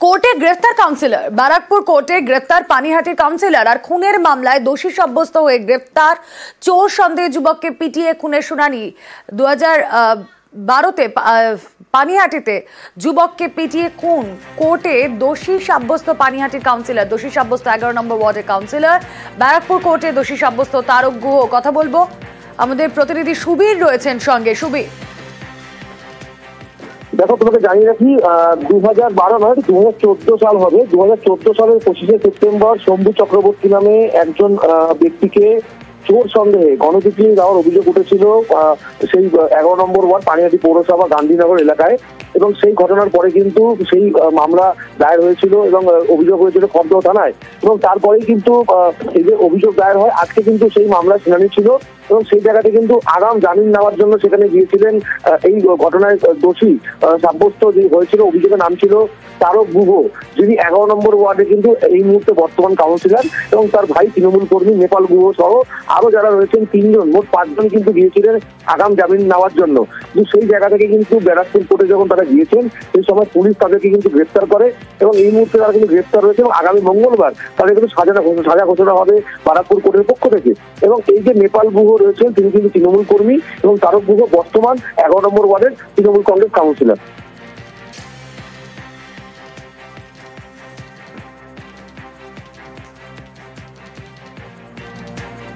কোর্টে গ্রেফতার কাউন্সিলর, ব্যারাকপুর কোর্টে গ্রেফতার পানিহাটির কাউন্সিলর। আর খুনের মামলায় দোষী সাব্যস্ত হয়ে গ্রেফতার চোর সন্দেহে যুবককে পিটিয়ে খুনের শুনানি। 2012-তে পানিহাটিতে যুবককে পিটিয়ে খুন, কোর্টে দোষী সাব্যস্ত পানিহাটির কাউন্সিলর, দোষী সাব্যস্ত 11 নম্বর ওয়ার্ডের কাউন্সিলর। ব্যারাকপুর কোর্টে দোষী সাব্যস্ত তারক গুহ। কথা বলবো, আমাদের প্রতিনিধি সুবীর রয়েছেন সঙ্গে। সুবীর, দেখো, তোমাকে জানিয়ে রাখি 2012 নয়, 2014 সাল হবে। 2014 সালের 25শে সেপ্টেম্বর শম্ভু চক্রবর্তী নামে একজন ব্যক্তিকে চোর সন্দেহে গণপিটুনি দেওয়ার অভিযোগ উঠেছিল সেই 11 নম্বর ওয়ার্ড পানিহাটি পৌরসভা গান্ধীনগর এলাকায়। এবং সেই ঘটনার পরে কিন্তু সেই মামলা দায়ের হয়েছিল এবং অভিযোগ হয়েছিল খড়দহ থানায়। এবং তারপরেই কিন্তু এই যে অভিযোগ দায়ের হয়, আজকে কিন্তু সেই মামলা শুনানি ছিল এবং সেই জায়গাতে কিন্তু আগাম জামিন নেওয়ার জন্য সেখানে গিয়েছিলেন এই ঘটনায় দোষী সাব্যস্ত যে হয়েছিল, অভিযোগের নাম ছিল তারক গুহ, যিনি 11 নম্বর ওয়ার্ডে কিন্তু এই মুহূর্তে বর্তমান কাউন্সিলর, এবং তার ভাই তৃণমূল কর্মী নেপাল গুহ সহ আরো যারা রয়েছেন 3 জন, মোট 5 জন কিন্তু গিয়েছিলেন আগাম জামিন নেওয়ার জন্য। কিন্তু সেই জায়গা থেকে কিন্তু ব্যারাকপুর কোর্টে যখন তারা গিয়েছেন, সেই সময় পুলিশ তাদেরকে কিন্তু গ্রেফতার করে এবং এই মুহূর্তে তারা কিন্তু গ্রেফতার রয়েছে এবং আগামী মঙ্গলবার তাদের কিন্তু সাজা ঘোষণা হবে ব্যারাকপুর কোর্টের পক্ষ থেকে। এবং এই যে নেপাল গুহ রয়েছেন, তিনি কিন্তু তৃণমূল কর্মী এবং তারক গুহ বর্তমান 11 নম্বর ওয়ার্ডের তৃণমূল কংগ্রেস কাউন্সিলর।